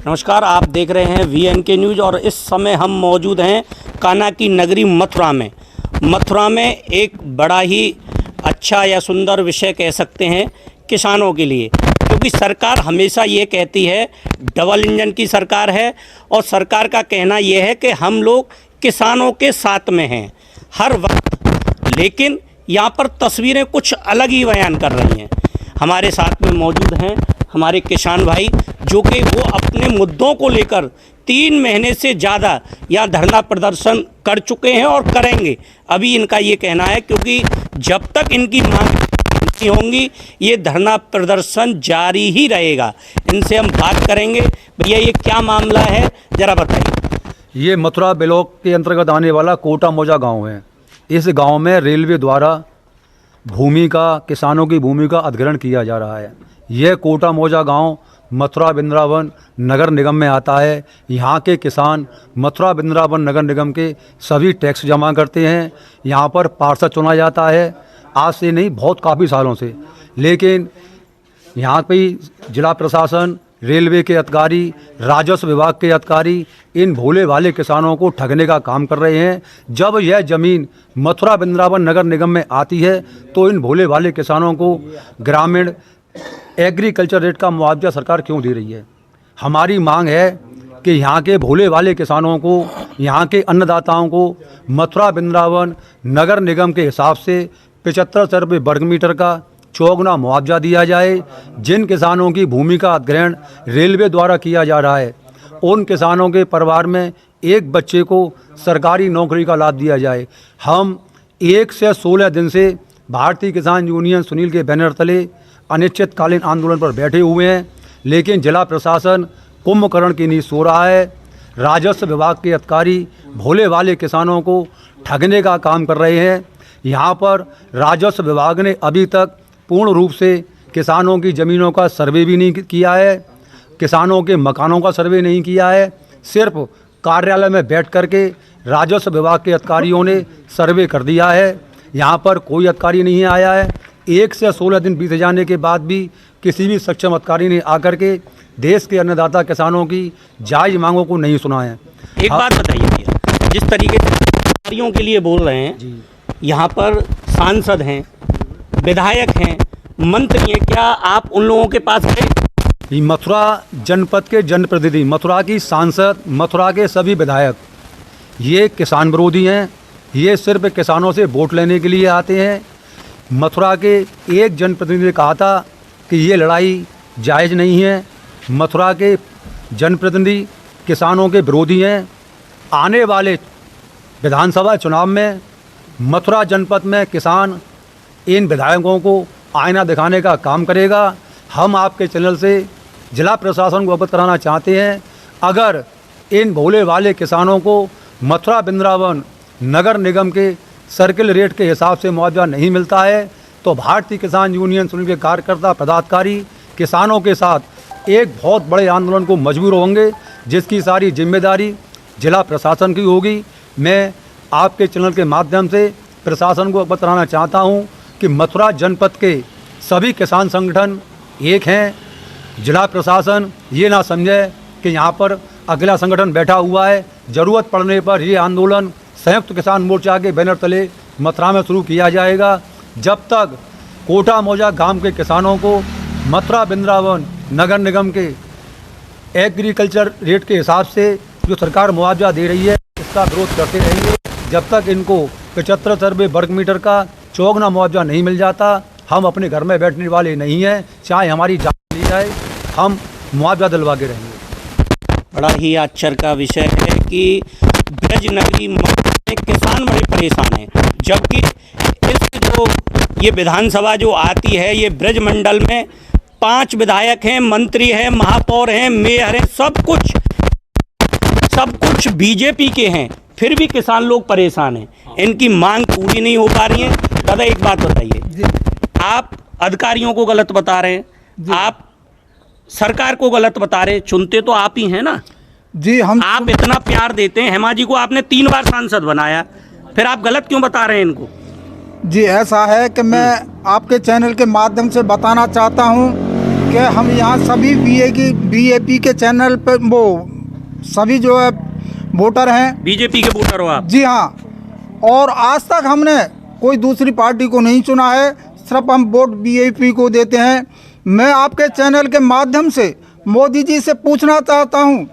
नमस्कार, आप देख रहे हैं VNK न्यूज़ और इस समय हम मौजूद हैं कान्हा की नगरी मथुरा में। मथुरा में एक बड़ा ही अच्छा या सुंदर विषय कह सकते हैं किसानों के लिए, क्योंकि सरकार हमेशा ये कहती है डबल इंजन की सरकार है और सरकार का कहना यह है कि हम लोग किसानों के साथ में हैं हर वक्त। लेकिन यहाँ पर तस्वीरें कुछ अलग ही बयान कर रही हैं। हमारे साथ में मौजूद हैं हमारे किसान भाई, जो कि वो अपने मुद्दों को लेकर 3 महीने से ज़्यादा यहाँ धरना प्रदर्शन कर चुके हैं और करेंगे। अभी इनका ये कहना है क्योंकि जब तक इनकी मांग नहीं होंगी ये धरना प्रदर्शन जारी ही रहेगा। इनसे हम बात करेंगे। भैया, ये क्या मामला है, ज़रा बताइए। ये मथुरा ब्लॉक के अंतर्गत आने वाला कोटा मौजा गांव है। इस गांव में रेलवे द्वारा किसानों की भूमि का अधिग्रहण किया जा रहा है। यह कोटा मौजा गांव मथुरा वृंदावन नगर निगम में आता है। यहाँ के किसान मथुरा वृंदावन नगर निगम के सभी टैक्स जमा करते हैं। यहाँ पर पार्षद चुना जाता है, आज से नहीं बहुत काफ़ी सालों से। लेकिन यहाँ पे जिला प्रशासन, रेलवे के अधिकारी, राजस्व विभाग के अधिकारी इन भोले भाले किसानों को ठगने का काम कर रहे हैं। जब यह ज़मीन मथुरा वृंदावन नगर निगम में आती है तो इन भोले भाले किसानों को ग्रामीण एग्रीकल्चर रेट का मुआवजा सरकार क्यों दे रही है। हमारी मांग है कि यहाँ के भोले भाले किसानों को, यहाँ के अन्नदाताओं को मथुरा वृंदावन नगर निगम के हिसाब से 75 रुपये वर्ग मीटर का चौगुना मुआवजा दिया जाए। जिन किसानों की भूमि का अधिग्रहण रेलवे द्वारा किया जा रहा है उन किसानों के परिवार में एक बच्चे को सरकारी नौकरी का लाभ दिया जाए। हम 1 से 16 दिन से भारतीय किसान यूनियन सुनील के बैनर तले अनिश्चितकालीन आंदोलन पर बैठे हुए हैं, लेकिन जिला प्रशासन कुंभकर्ण की नींद सो रहा है। राजस्व विभाग के अधिकारी भोले वाले किसानों को ठगने का काम कर रहे हैं। यहाँ पर राजस्व विभाग ने अभी तक पूर्ण रूप से किसानों की ज़मीनों का सर्वे भी नहीं किया है, किसानों के मकानों का सर्वे नहीं किया है। सिर्फ कार्यालय में बैठ कर के राजस्व विभाग के अधिकारियों ने सर्वे कर दिया है। यहाँ पर कोई अधिकारी नहीं आया है। 1 से 16 दिन बीत जाने के बाद भी किसी भी सक्षम अधिकारी ने आकर के देश के अन्नदाता किसानों की जायज़ मांगों को नहीं सुना है। एक बात बताइए भैया, जिस तरीके से अधिकारियों के लिए बोल रहे हैं, यहाँ पर सांसद हैं, विधायक हैं, मंत्री हैं, क्या आप उन लोगों के पास गए? मथुरा जनपद के जनप्रतिनिधि, मथुरा की सांसद, मथुरा के सभी विधायक ये किसान विरोधी हैं। ये सिर्फ किसानों से वोट लेने के लिए आते हैं। मथुरा के एक जनप्रतिनिधि ने कहा था कि ये लड़ाई जायज़ नहीं है। मथुरा के जनप्रतिनिधि किसानों के विरोधी हैं। आने वाले विधानसभा चुनाव में मथुरा जनपद में किसान इन विधायकों को आईना दिखाने का काम करेगा। हम आपके चैनल से जिला प्रशासन को अवगत कराना चाहते हैं, अगर इन भोले वाले किसानों को मथुरा वृंदावन नगर निगम के सर्किल रेट के हिसाब से मुआवजा नहीं मिलता है तो भारतीय किसान यूनियन सुनील के कार्यकर्ता पदाधिकारी किसानों के साथ एक बहुत बड़े आंदोलन को मजबूर होंगे, जिसकी सारी जिम्मेदारी जिला प्रशासन की होगी। मैं आपके चैनल के माध्यम से प्रशासन को अवगत कराना चाहता हूं कि मथुरा जनपद के सभी किसान संगठन एक हैं। जिला प्रशासन ये ना समझे कि यहाँ पर अकेला संगठन बैठा हुआ है। ज़रूरत पड़ने पर ये आंदोलन संयुक्त किसान मोर्चा के बैनर तले मथुरा में शुरू किया जाएगा। जब तक कोटा मौजा गांव के किसानों को मथुरा वृंदावन नगर निगम के एग्रीकल्चर रेट के हिसाब से जो सरकार मुआवजा दे रही है इसका विरोध करते रहेंगे जब तक इनको 75 रुपये वर्ग मीटर का चौगुना मुआवजा नहीं मिल जाता। हम अपने घर में बैठने वाले नहीं हैं, चाहे हमारी जान ली जाए, हम मुआवजा दिलवा के रहेंगे। बड़ा ही आश्चर्य का विषय है कि ब्रज नगरी में किसान बड़े परेशान हैं, जबकि इस जो ये विधानसभा जो आती है ये ब्रज मंडल में 5 विधायक हैं, मंत्री हैं, महापौर हैं, मेयर हैं, सब कुछ बीजेपी के हैं, फिर भी किसान लोग परेशान हैं। इनकी मांग पूरी नहीं हो पा रही है। दादा, एक बात बताइए, आप अधिकारियों को गलत बता रहे हैं, आप सरकार को गलत बता रहे, चुनते तो आप ही हैं ना जी। आप इतना प्यार देते हैं, हेमा जी को आपने 3 बार सांसद बनाया, फिर आप गलत क्यों बता रहे हैं इनको? जी, ऐसा है कि मैं आपके चैनल के माध्यम से बताना चाहता हूं कि कि हम यहाँ सभी बीएपी के चैनल पर वो सभी जो है वोटर हैं। बीजेपी के वोटर हो आप? जी हाँ, और आज तक हमने कोई दूसरी पार्टी को नहीं चुना है, सिर्फ हम वोट बीएपी को देते हैं। मैं आपके चैनल के माध्यम से मोदी जी से पूछना चाहता हूँ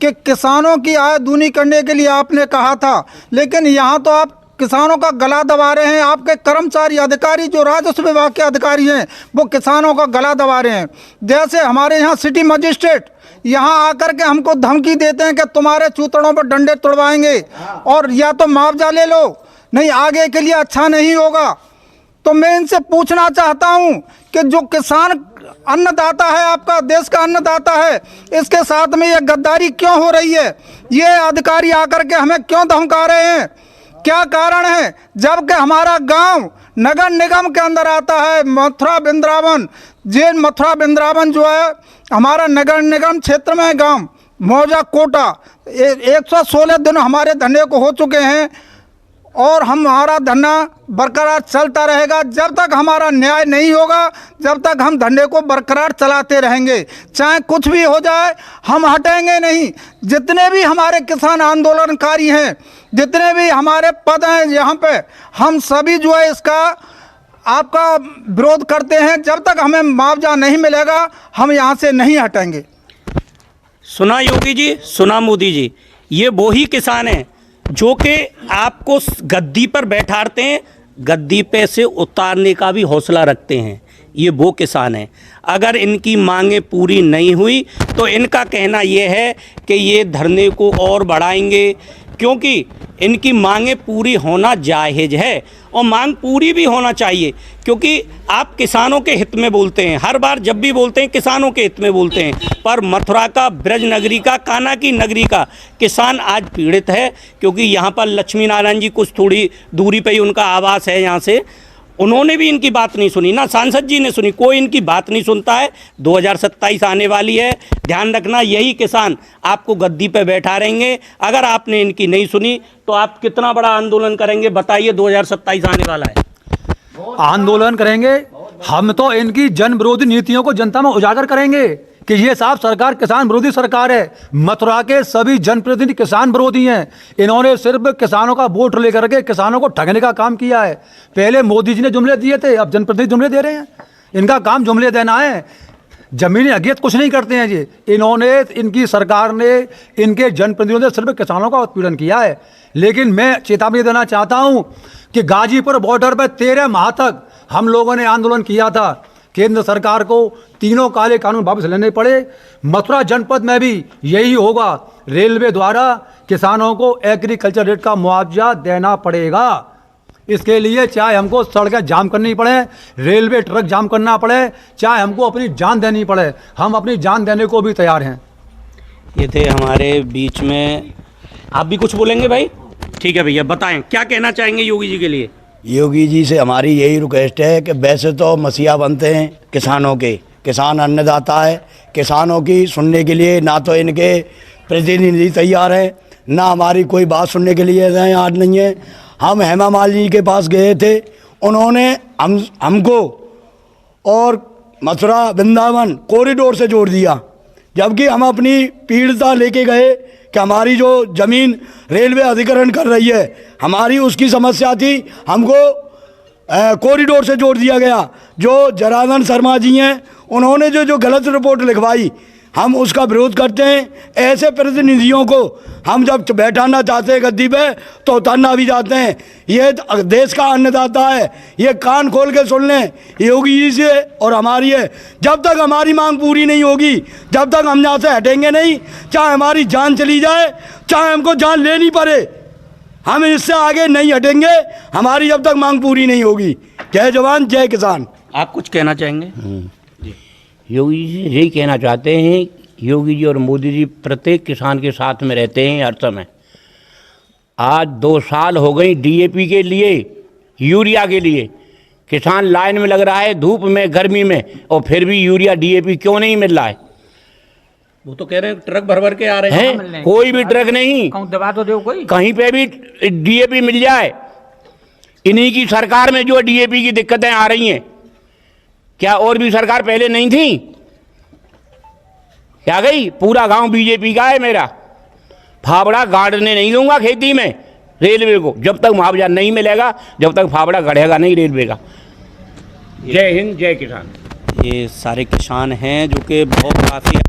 कि किसानों की आय दूनी करने के लिए आपने कहा था, लेकिन यहाँ तो आप किसानों का गला दबा रहे हैं। आपके कर्मचारी अधिकारी जो राजस्व विभाग के अधिकारी हैं वो किसानों का गला दबा रहे हैं। जैसे हमारे यहाँ सिटी मजिस्ट्रेट यहाँ आकर के हमको धमकी देते हैं कि तुम्हारे चूतड़ों पर डंडे तुड़वाएंगे और या तो मुआवजा ले लो, नहीं आगे के लिए अच्छा नहीं होगा। तो मैं इनसे पूछना चाहता हूँ कि जो किसान अन्नदाता है, आपका देश का अन्नदाता है, इसके साथ में ये गद्दारी क्यों हो रही है? ये अधिकारी आकर के हमें क्यों धमका रहे हैं? क्या कारण है? जबकि हमारा गांव नगर निगम के अंदर आता है, मथुरा वृंदावन। ये मथुरा वृंदावन जो है हमारा नगर निगम क्षेत्र में है गांव मौजा कोटा। 116 दिन हमारे धरने को हो चुके हैं और हमारा धरना बरकरार चलता रहेगा। जब तक हमारा न्याय नहीं होगा, जब तक हम धरने को बरकरार चलाते रहेंगे, चाहे कुछ भी हो जाए, हम हटेंगे नहीं। जितने भी हमारे किसान आंदोलनकारी हैं, जितने भी हमारे पद हैं यहाँ पे, हम सभी जो है इसका आपका विरोध करते हैं। जब तक हमें मुआवजा नहीं मिलेगा, हम यहाँ से नहीं हटेंगे। सुना योगी जी, सुना मोदी जी, ये वो ही किसान हैं जो कि आपको गद्दी पर बैठाते हैं, गद्दी पे से उतारने का भी हौसला रखते हैं। ये वो किसान हैं। अगर इनकी मांगें पूरी नहीं हुई तो इनका कहना ये है कि ये धरने को और बढ़ाएंगे, क्योंकि इनकी मांगें पूरी होना जायज़ है और मांग पूरी भी होना चाहिए, क्योंकि आप किसानों के हित में बोलते हैं। हर बार जब भी बोलते हैं किसानों के हित में बोलते हैं, पर मथुरा का, ब्रज नगरी का, कान्हा की नगरी का किसान आज पीड़ित है, क्योंकि यहाँ पर लक्ष्मी नारायण जी कुछ थोड़ी दूरी पे ही उनका आवास है यहाँ से। उन्होंने भी इनकी बात नहीं सुनी, ना सांसद जी ने सुनी, कोई इनकी बात नहीं सुनता है। 2027 आने वाली है, ध्यान रखना, यही किसान आपको गद्दी पे बैठा रहेंगे। अगर आपने इनकी नहीं सुनी तो आप कितना बड़ा आंदोलन करेंगे बताइए? 2027 आने वाला है, आंदोलन करेंगे हम तो। इनकी जन विरोधी नीतियों को जनता में उजागर करेंगे कि ये साहब सरकार किसान विरोधी सरकार है। मथुरा के सभी जनप्रतिनिधि किसान विरोधी हैं। इन्होंने सिर्फ किसानों का वोट लेकर के किसानों को ठगने का काम किया है। पहले मोदी जी ने जुमले दिए थे, अब जनप्रतिनिधि जुमले दे रहे हैं। इनका काम जुमले देना है, जमीनी हकीकत कुछ नहीं करते हैं जी। इन्होंने, इनकी सरकार ने, इनके जनप्रतिनिधियों ने सिर्फ किसानों का उत्पीड़न किया है। लेकिन मैं चेतावनी देना चाहता हूँ कि गाजीपुर बॉर्डर पर 13 माह तक हम लोगों ने आंदोलन किया था। केंद्र सरकार को तीनों काले कानून वापस लेने पड़े। मथुरा जनपद में भी यही होगा। रेलवे द्वारा किसानों को एग्रीकल्चर रेट का मुआवजा देना पड़ेगा। इसके लिए चाहे हमको सड़कें जाम करनी पड़े, रेलवे ट्रक जाम करना पड़े, चाहे हमको अपनी जान देनी पड़े, हम अपनी जान देने को भी तैयार हैं। ये थे हमारे बीच में। आप भी कुछ बोलेंगे भाई? ठीक है भैया, बताएं क्या कहना चाहेंगे योगी जी के लिए? योगी जी से हमारी यही रिक्वेस्ट है कि वैसे तो मसीहा बनते हैं किसानों के, किसान अन्नदाता है, किसानों की सुनने के लिए ना तो इनके प्रतिनिधि तैयार हैं, ना हमारी कोई बात सुनने के लिए तैयार नहीं है। हम हेमा मालिनी के पास गए थे, उन्होंने हमको और मथुरा वृंदावन कॉरिडोर से जोड़ दिया, जबकि हम अपनी पीड़िता लेके गए कि हमारी जो ज़मीन रेलवे अधिग्रहण कर रही है, हमारी उसकी समस्या थी, हमको कॉरिडोर से जोड़ दिया गया। जो जनार्दन शर्मा जी हैं, उन्होंने जो गलत रिपोर्ट लिखवाई, हम उसका विरोध करते हैं। ऐसे प्रतिनिधियों को हम जब बैठाना चाहते हैं गद्दी पे तो उतारना भी चाहते हैं। ये देश का अन्नदाता है, ये कान खोल के सुन लें योगी जी से और हमारी है। जब तक हमारी मांग पूरी नहीं होगी, जब तक हम यहाँ से हटेंगे नहीं, चाहे हमारी जान चली जाए, चाहे हमको जान लेनी पड़े, हम इससे आगे नहीं हटेंगे, हमारी जब तक मांग पूरी नहीं होगी। जय जवान जय किसान। आप कुछ कहना चाहेंगे? योगी जी यही कहना चाहते हैं, योगी जी और मोदी जी प्रत्येक किसान के साथ में रहते हैं हर समय। आज 2 साल हो गई डीएपी के लिए, यूरिया के लिए किसान लाइन में लग रहा है, धूप में, गर्मी में, और फिर भी यूरिया डीएपी क्यों नहीं मिल रहा है? वो तो कह रहे हैं ट्रक भर भर के आ रहे हैं। कोई भी ट्रक नहीं, दबा तो दो कोई, कहीं पे भी डीएपी मिल जाए। इन्हीं की सरकार में जो डीएपी की दिक्कतें आ रही हैं, क्या और भी सरकार पहले नहीं थी? आ गई, पूरा गांव बीजेपी का है मेरा। फावड़ा गाड़ने नहीं दूंगा खेती में रेलवे को, जब तक मुआवजा नहीं मिलेगा, जब तक फावड़ा गढ़ेगा नहीं रेलवे का। जय हिंद, जय किसान। ये सारे किसान हैं जो कि बहुत काफ़ी